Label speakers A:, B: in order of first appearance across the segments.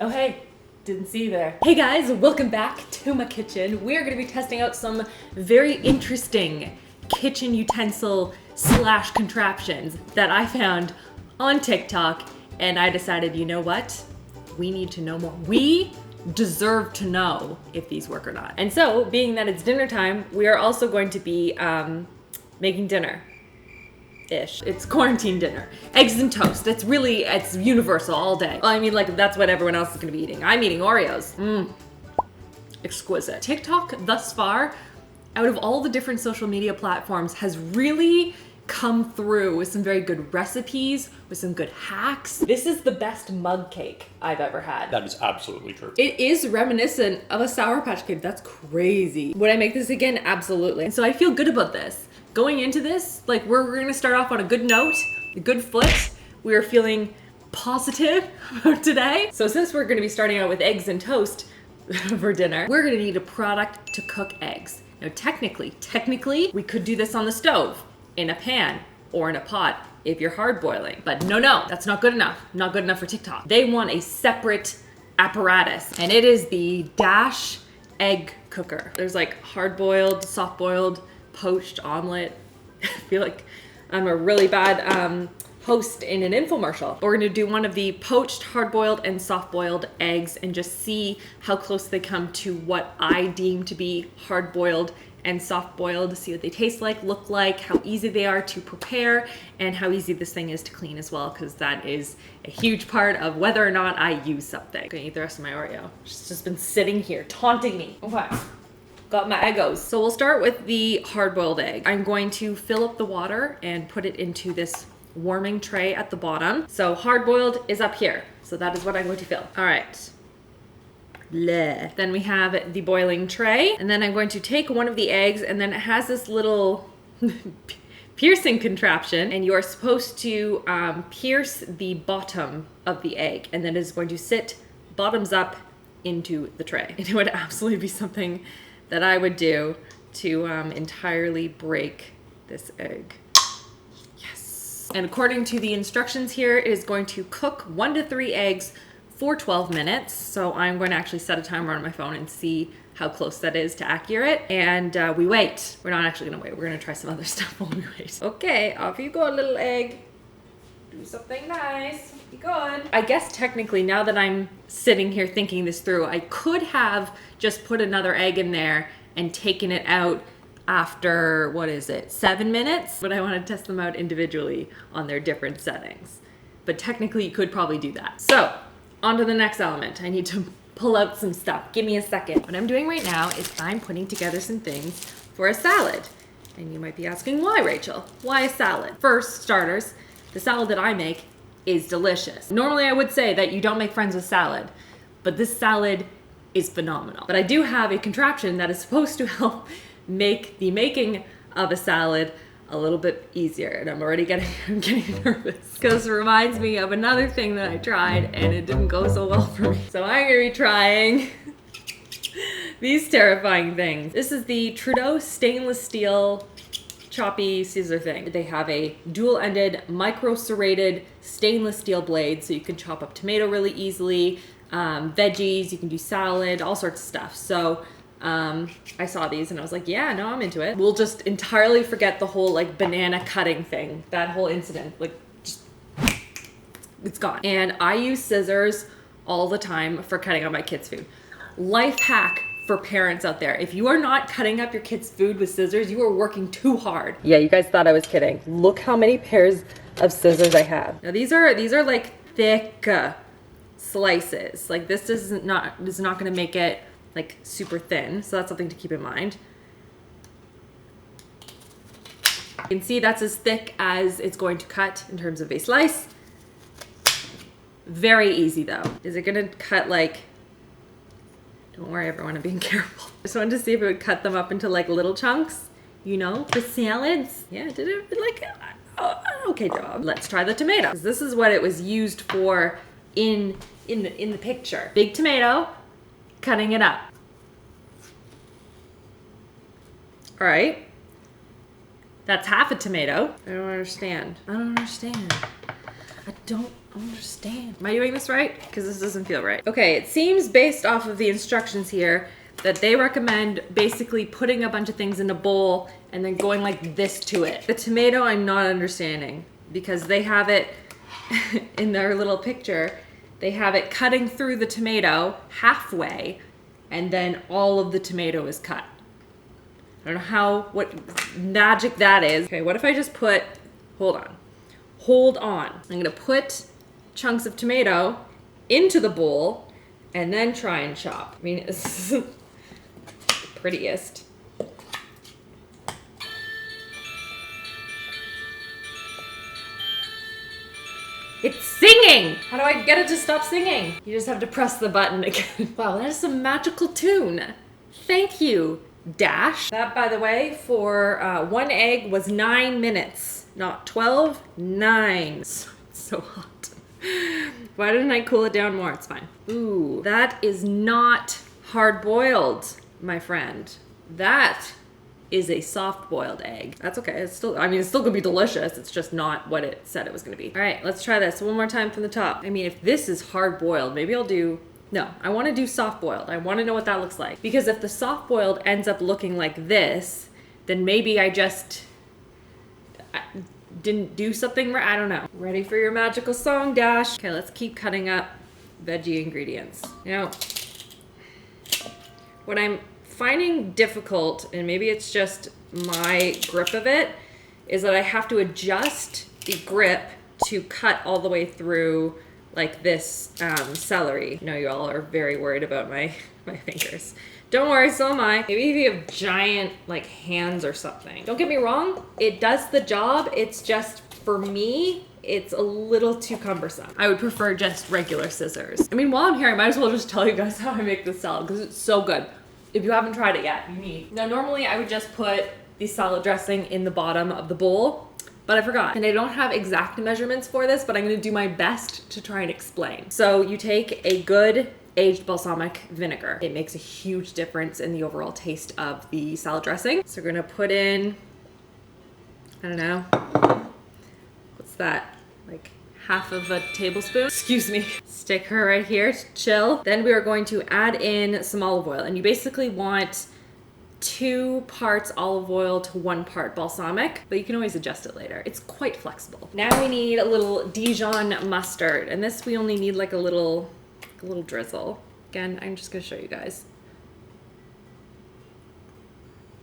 A: Oh hey, didn't see you there. Hey guys, welcome back to my kitchen. We're gonna be testing out some very interesting kitchen utensil / contraptions that I found on TikTok, and I decided, you know what? We need to know more. We deserve to know if these work or not. And so, being that it's dinner time, we are also going to be making dinner. It's quarantine dinner. Eggs and toast. It's universal all day. Well, I mean, like, that's what everyone else is gonna be eating. I'm eating Oreos. Exquisite. TikTok thus far, out of all the different social media platforms, has really come through with some very good recipes, with some good hacks. This is the best mug cake I've ever had.
B: That is absolutely true.
A: It is reminiscent of a Sour Patch Kid. That's crazy. Would I make this again? Absolutely. And so I feel good about this. Going into this, like, we're gonna start off on a good note, a good foot. We are feeling positive about today. So since we're gonna be starting out with eggs and toast for dinner, we're gonna need a product to cook eggs. Now technically, we could do this on the stove, in a pan, or in a pot if you're hard boiling. But no, that's not good enough. Not good enough for TikTok. They want a separate apparatus, and it is the Dash egg cooker. There's like hard boiled, soft boiled, poached, omelet. I feel like I'm a really bad host in an infomercial. We're gonna do one of the poached, hard-boiled, and soft-boiled eggs and just see how close they come to what I deem to be hard-boiled and soft-boiled, see what they taste like, look like, how easy they are to prepare, and how easy this thing is to clean as well, because that is a huge part of whether or not I use something. I'm gonna eat the rest of my Oreo. She's just been sitting here taunting me. Okay. Got my Eggos. So we'll start with the hard-boiled egg. I'm going to fill up the water and put it into this warming tray at the bottom. So hard-boiled is up here. So that is what I'm going to fill. All right. Bleh. Then we have the boiling tray. And then I'm going to take one of the eggs, and then it has this little piercing contraption. And you are supposed to pierce the bottom of the egg. And then it's going to sit bottoms up into the tray. And it would absolutely be something that I would do to entirely break this egg. Yes. And according to the instructions here, it is going to cook 1 to 3 eggs for 12 minutes. So I'm going to actually set a timer on my phone and see how close that is to accurate. And we wait. We're not actually gonna wait. We're gonna try some other stuff while we wait. Okay, off you go, little egg. Do something nice. Be good. I guess technically, now that I'm sitting here thinking this through, I could have just put another egg in there and taken it out after, 7 minutes? But I want to test them out individually on their different settings. But technically, you could probably do that. So, on to the next element. I need to pull out some stuff. Give me a second. What I'm doing right now is I'm putting together some things for a salad. And you might be asking, why, Rachel? Why a salad? First, starters, the salad that I make is delicious. Normally I would say that you don't make friends with salad, but this salad is phenomenal. But I do have a contraption that is supposed to help make the making of a salad a little bit easier, and I'm already getting nervous because it reminds me of another thing that I tried and it didn't go so well for me. So I'm gonna be trying these terrifying things. This is the Trudeau stainless steel choppy scissor thing. They have a dual-ended, micro-serrated stainless steel blade, so you can chop up tomato really easily, veggies, you can do salad, all sorts of stuff. So I saw these and I was like, yeah, no, I'm into it. We'll just entirely forget the whole like banana cutting thing, that whole incident, like just, it's gone. And I use scissors all the time for cutting up my kids' food. Life hack for parents out there. If you are not cutting up your kids' food with scissors, you are working too hard. Yeah, you guys thought I was kidding. Look how many pairs of scissors I have. Now these are like thick slices. Like this is not gonna make it like super thin. So that's something to keep in mind. You can see that's as thick as it's going to cut in terms of a slice. Very easy though. Is it gonna cut like, don't worry everyone, I'm being careful. Just wanted to see if it would cut them up into like little chunks, you know, for salads. Yeah, did it like, okay job. Let's try the tomato. 'Cause this is what it was used for in the picture. Big tomato, cutting it up. All right, that's half a tomato. I don't understand. don't understand. Am I doing this right? Because this doesn't feel right. Okay, it seems based off of the instructions here that they recommend basically putting a bunch of things in a bowl and then going like this to it. The tomato I'm not understanding because they have it in their little picture. They have it cutting through the tomato halfway and then all of the tomato is cut. I don't know what magic that is. Okay, what if I just put, hold on. I'm gonna put chunks of tomato into the bowl and then try and chop. I mean, this is the prettiest. It's singing! How do I get it to stop singing? You just have to press the button again. Wow, that is a magical tune. Thank you, Dash. That, by the way, for 1 egg was 9 minutes. Not 12, 9. It's so hot. Why didn't I cool it down more? It's fine. Ooh, that is not hard-boiled, my friend. That is a soft-boiled egg. That's okay. It's still gonna be delicious. It's just not what it said it was gonna be. All right, let's try this one more time from the top. I mean, if this is hard-boiled, maybe I'll do, no, I wanna do soft-boiled. I wanna know what that looks like. Because if the soft-boiled ends up looking like this, then maybe I didn't do something right. I don't know. Ready for your magical song, Dash? Okay, let's keep cutting up veggie ingredients. Now, what I'm finding difficult, and maybe it's just my grip of it, is that I have to adjust the grip to cut all the way through like this celery. I know you all are very worried about my fingers. Don't worry, so am I. Maybe if you have giant like hands or something. Don't get me wrong, it does the job. It's just, for me, it's a little too cumbersome. I would prefer just regular scissors. I mean, while I'm here, I might as well just tell you guys how I make this salad because it's so good. If you haven't tried it yet, you need. Now, normally I would just put the salad dressing in the bottom of the bowl, but I forgot. And I don't have exact measurements for this, but I'm gonna do my best to try and explain. So you take a good aged balsamic vinegar. It makes a huge difference in the overall taste of the salad dressing. So we're gonna put in, I don't know, what's that? Like half of a tablespoon, excuse me. Stick her right here to chill. Then we are going to add in some olive oil, and you basically want 2 parts olive oil to 1 part balsamic, but you can always adjust it later. It's quite flexible. Now we need a little Dijon mustard, and this we only need like a little drizzle. Again, I'm just gonna show you guys.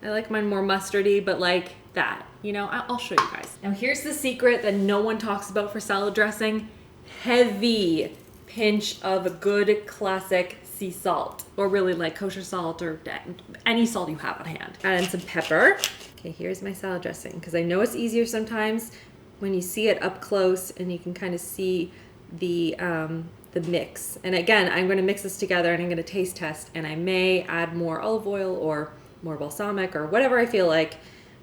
A: I like mine more mustardy, but like that, you know, I'll show you guys. Now here's the secret that no one talks about for salad dressing. Heavy pinch of good classic sea salt, or really like kosher salt or any salt you have at hand. Add in some pepper. Okay, here's my salad dressing, because I know it's easier sometimes when you see it up close and you can kind of see the mix. And again, I'm going to mix this together and I'm going to taste test, and I may add more olive oil or more balsamic or whatever I feel like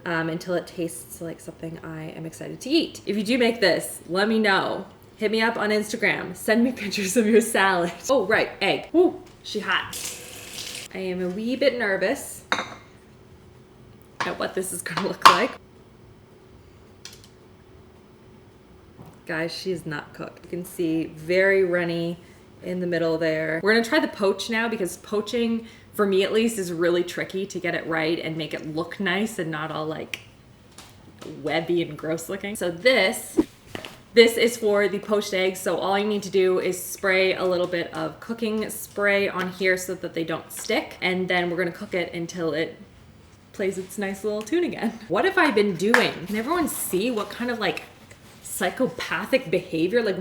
A: until it tastes like something I am excited to eat. If you do make this, let me know. Hit me up on Instagram. Send me pictures of your salad. Oh, right, egg. Woo, she hot. I am a wee bit nervous at what this is gonna look like. Guys, she's not cooked. You can see very runny in the middle there. We're gonna try the poach now, because poaching, for me at least, is really tricky to get it right and make it look nice and not all like webby and gross looking. So this is for the poached eggs. So all you need to do is spray a little bit of cooking spray on here so that they don't stick. And then we're gonna cook it until it plays its nice little tune again. What have I been doing? Can everyone see what kind of like psychopathic behavior? Like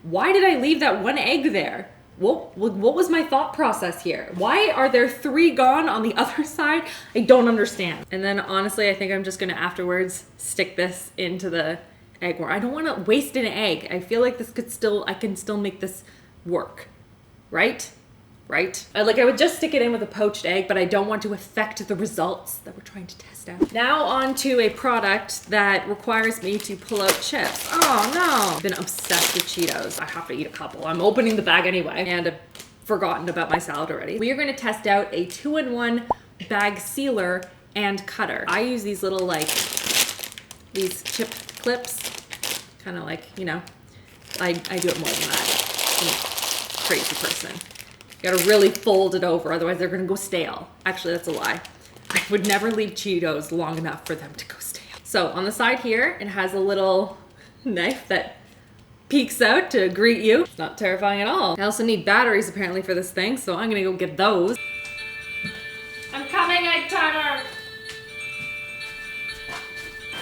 A: why did I leave that 1 egg there? What was my thought process here? Why are there 3 gone on the other side? I don't understand. And then honestly, I think I'm just gonna afterwards stick this into the egg warmer. I don't want to waste an egg. I feel like I can still make this work, right? I would just stick it in with a poached egg, but I don't want to affect the results that we're trying to test out. Now on to a product that requires me to pull out chips. Oh no, I've been obsessed with Cheetos. I have to eat a couple. I'm opening the bag anyway, and I've forgotten about my salad already. We are going to test out a 2-in-1 bag sealer and cutter. I use these little these chip clips, kind of like, you know, I do it more than that. I'm a crazy person. You gotta really fold it over, otherwise they're gonna go stale. Actually, that's a lie. I would never leave Cheetos long enough for them to go stale. So on the side here, it has a little knife that peeks out to greet you. It's not terrifying at all. I also need batteries apparently for this thing, so I'm gonna go get those. I'm coming, egg timer!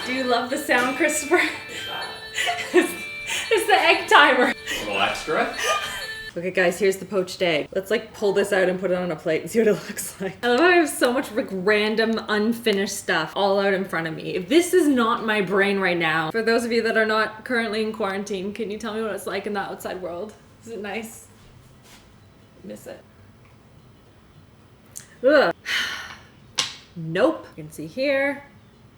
A: Do you love the sound, Christopher? It's the egg timer.
B: A little extra.
A: Okay guys, here's the poached egg. Let's like pull this out and put it on a plate and see what it looks like. I love how I have so much like random unfinished stuff all out in front of me. If this is not my brain right now, for those of you that are not currently in quarantine, can you tell me what it's like in the outside world? Is it nice? Miss it. Ugh. Nope. You can see here,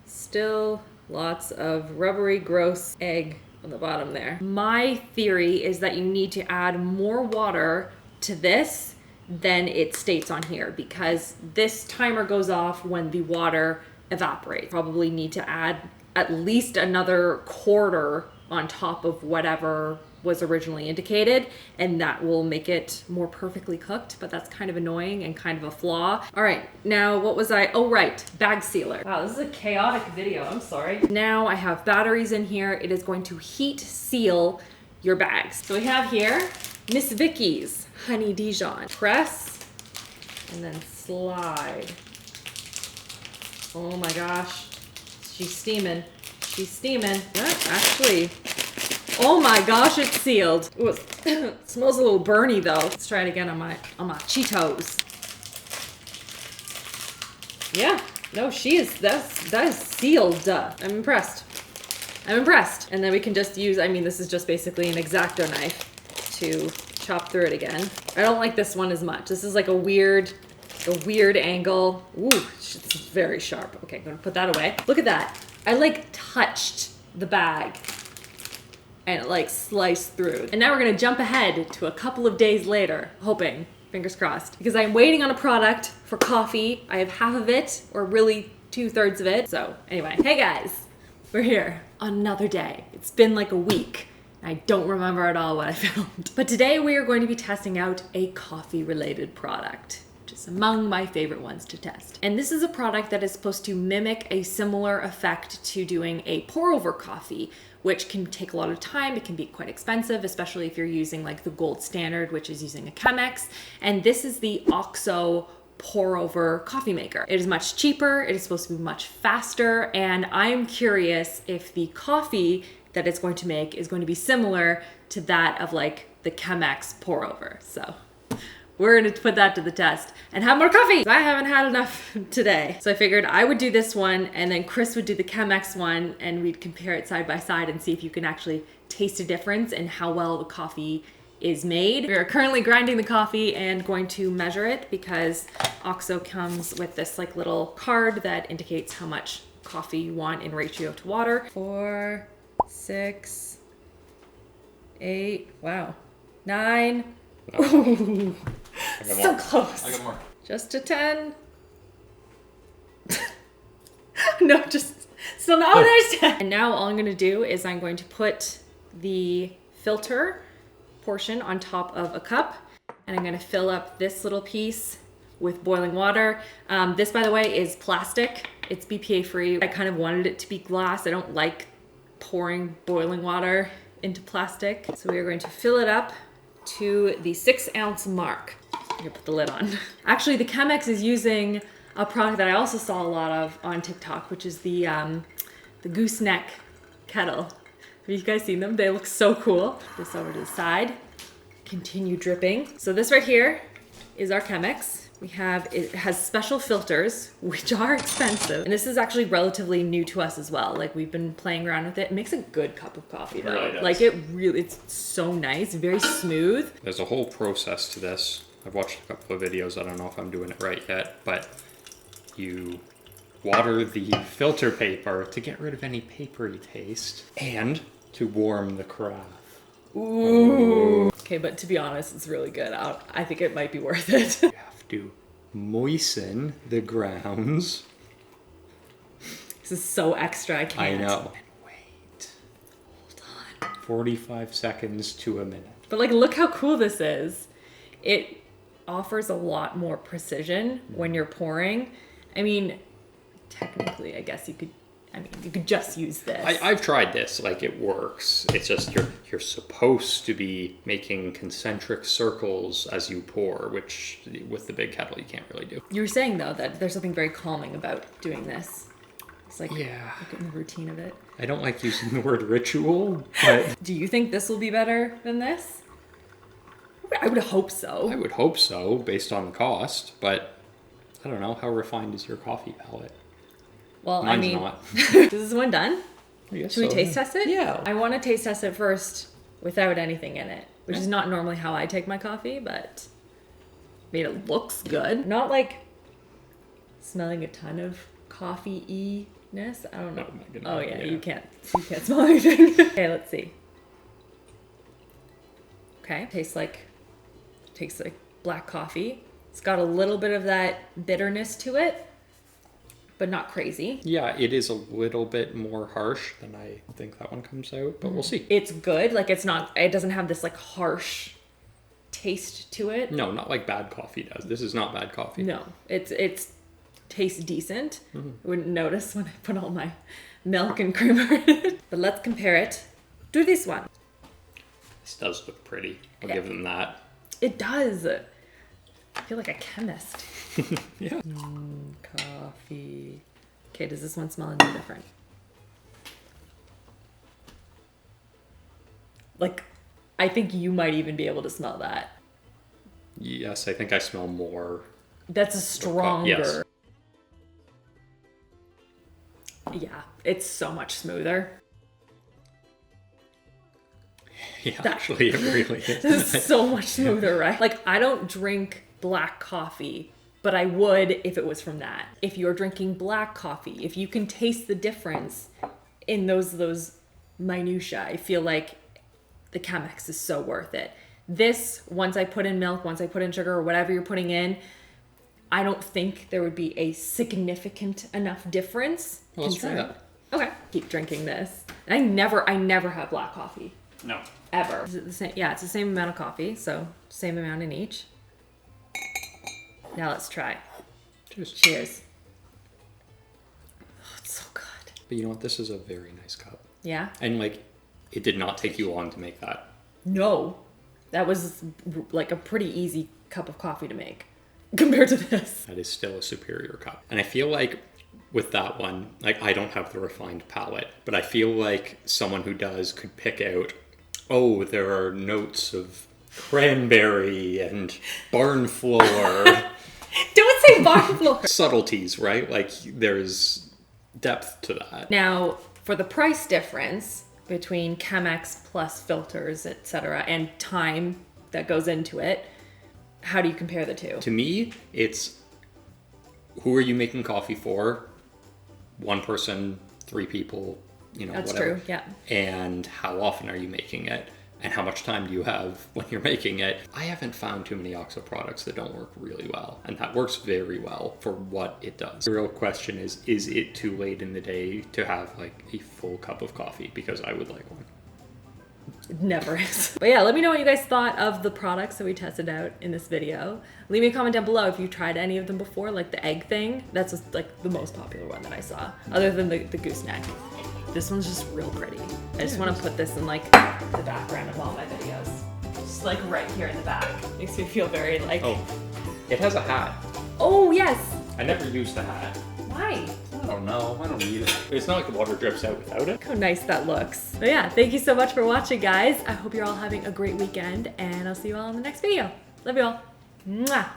A: still lots of rubbery, gross egg on the bottom there. My theory is that you need to add more water to this than it states on here, because this timer goes off when the water evaporates. Probably need to add at least another quarter on top of whatever was originally indicated, and that will make it more perfectly cooked, but that's kind of annoying and kind of a flaw. All right, now what was I? Oh, right, bag sealer. Wow, this is a chaotic video, I'm sorry. Now I have batteries in here. It is going to heat seal your bags. So we have here Miss Vicky's Honey Dijon. Press and then slide. Oh my gosh, she's steaming. She's steaming. Yeah, actually, oh my gosh, it's sealed. Ooh, it smells a little burny though. Let's try it again on my Cheetos. Yeah, no, that is sealed. I'm impressed. I'm impressed. And then we can just use, I mean, this is just basically an X-Acto knife to chop through it again. I don't like this one as much. This is like a weird angle. Ooh, it's very sharp. Okay, I'm gonna put that away. Look at that. I like touched the bag and it like sliced through. And now we're gonna jump ahead to a couple of days later, hoping, fingers crossed, because I'm waiting on a product for coffee. I have half of it, or really 2/3 of it. So anyway, hey guys, we're here on another day. It's been like a week. I don't remember at all what I filmed. But today we are going to be testing out a coffee related product, which is among my favorite ones to test. And this is a product that is supposed to mimic a similar effect to doing a pour over coffee, which can take a lot of time. It can be quite expensive, especially if you're using like the gold standard, which is using a Chemex. And this is the OXO pour over coffee maker. It is much cheaper. It is supposed to be much faster. And I'm curious if the coffee that it's going to make is going to be similar to that of like the Chemex pour over. So we're gonna put that to the test and have more coffee. I haven't had enough today. So I figured I would do this one and then Chris would do the Chemex one, and we'd compare it side by side and see if you can actually taste a difference in how well the coffee is made. We are currently grinding the coffee and going to measure it, because OXO comes with this like little card that indicates how much coffee you want in ratio to water. 4, 6, 8, wow, 9. Ooh, so
B: more.
A: close.
B: I got more.
A: Just a 10. No, just still no. Oh, there's 10. And now all I'm gonna do is I'm going to put the filter portion on top of a cup, and I'm gonna fill up this little piece with boiling water. This, by the way, is plastic. It's BPA free. I kind of wanted it to be glass. I don't like pouring boiling water into plastic. So we are going to fill it up to the 6 ounce mark. I'm gonna put the lid on. Actually, the Chemex is using a product that I also saw a lot of on TikTok, which is the gooseneck kettle. Have you guys seen them? They look so cool. Put this over to the side. Continue dripping. So this right here is our Chemex. It has special filters, which are expensive. And this is actually relatively new to us as well. Like, we've been playing around with it. It makes a good cup of coffee though.
B: It really does.
A: Like, it's so nice, very smooth.
B: There's a whole process to this. I've watched a couple of videos. I don't know if I'm doing it right yet, but you water the filter paper to get rid of any papery taste and to warm the carafe.
A: Ooh. Okay, but to be honest, it's really good. I think it might be worth it.
B: You have to moisten the grounds.
A: This is so extra, I can't.
B: I know. And wait.
A: Hold on.
B: 45 seconds to a minute.
A: But like, look how cool this is. It offers a lot more precision when you're pouring. I mean, technically, I guess you could just use this.
B: I've tried this, like it works. It's just you're supposed to be making concentric circles as you pour, which with the big kettle you can't really do.
A: You were saying though that there's something very calming about doing this. It's like,
B: yeah,
A: look at the routine of it.
B: I don't like using the word ritual, but
A: do you think this will be better than this? I would hope so.
B: I would hope so, based on the cost, but I don't know. How refined is your coffee palate?
A: Well,
B: Mine's
A: I mean,
B: not.
A: is this one done?
B: I guess
A: Should we
B: so.
A: taste test it?
B: Yeah.
A: I want to taste test it first without anything in it, which is not normally how I take my coffee, but I mean, it looks good. Not like smelling a ton of coffee-y-ness. I don't know.
B: Oh my goodness.
A: Oh yeah, you can't smell anything. Okay, let's see. Okay, tastes like black coffee. It's got a little bit of that bitterness to it, but not crazy.
B: Yeah, it is a little bit more harsh than I think that one comes out, but we'll see.
A: It's good. Like it doesn't have this like harsh taste to it.
B: No, not like bad coffee does. This is not bad coffee.
A: No, it's tastes decent. I wouldn't notice when I put all my milk and creamer in it. But let's compare it to this one.
B: This does look pretty. I'll
A: Yeah.
B: give them that.
A: It does. I feel like a chemist.
B: Yeah.
A: Coffee. Okay, does this one smell any different? Like, I think you might even be able to smell that.
B: Yes, I think I smell more.
A: That's a stronger.
B: Yes.
A: Yeah, it's so much smoother.
B: Yeah, actually, it really is.
A: It's so much smoother, right? Like, I don't drink black coffee, but I would if it was from that. If you're drinking black coffee, if you can taste the difference in those minutia, I feel like the Chemex is so worth it. This, once I put in milk, once I put in sugar or whatever you're putting in, I don't think there would be a significant enough difference.
B: Well, let's try that.
A: Okay. Keep drinking this. I never have black coffee.
B: No.
A: Ever. Is it the same? Yeah, it's the same amount of coffee, so same amount in each. Now let's try.
B: Cheers.
A: Cheers. Oh, it's so good.
B: But you know what? This is a very nice cup.
A: Yeah?
B: And like, it did not take you long to make that.
A: No. That was like a pretty easy cup of coffee to make compared to this.
B: That is still a superior cup. And I feel like with that one, like I don't have the refined palate, but I feel like someone who does could pick out, oh, there are notes of cranberry and barn floor.
A: Don't say barn floor.
B: Subtleties, right? Like there's depth to that.
A: Now, for the price difference between Chemex plus filters, etc., and time that goes into it, how do you compare the two?
B: To me, it's who are you making coffee for? One person, 3 people, you know,
A: That's
B: whatever.
A: true, yeah.
B: And how often are you making it? And how much time do you have when you're making it? I haven't found too many OXO products that don't work really well. And that works very well for what it does. The real question is it too late in the day to have like a full cup of coffee? Because I would like one.
A: It never is. But yeah, let me know what you guys thought of the products that we tested out in this video. Leave me a comment down below if you've tried any of them before, like the egg thing. That's just like the most popular one that I saw, other than the gooseneck. This one's just real pretty. I just want to put this in like the background of all my videos. Just like right here in the back. Makes me feel very like...
B: Oh, it has a hat.
A: Oh, yes!
B: I never used the hat.
A: Why?
B: I don't know. I don't need it. It's not like the water drips out without it.
A: Look how nice that looks. But yeah, thank you so much for watching, guys. I hope you're all having a great weekend, and I'll see you all in the next video. Love you all. Mwah!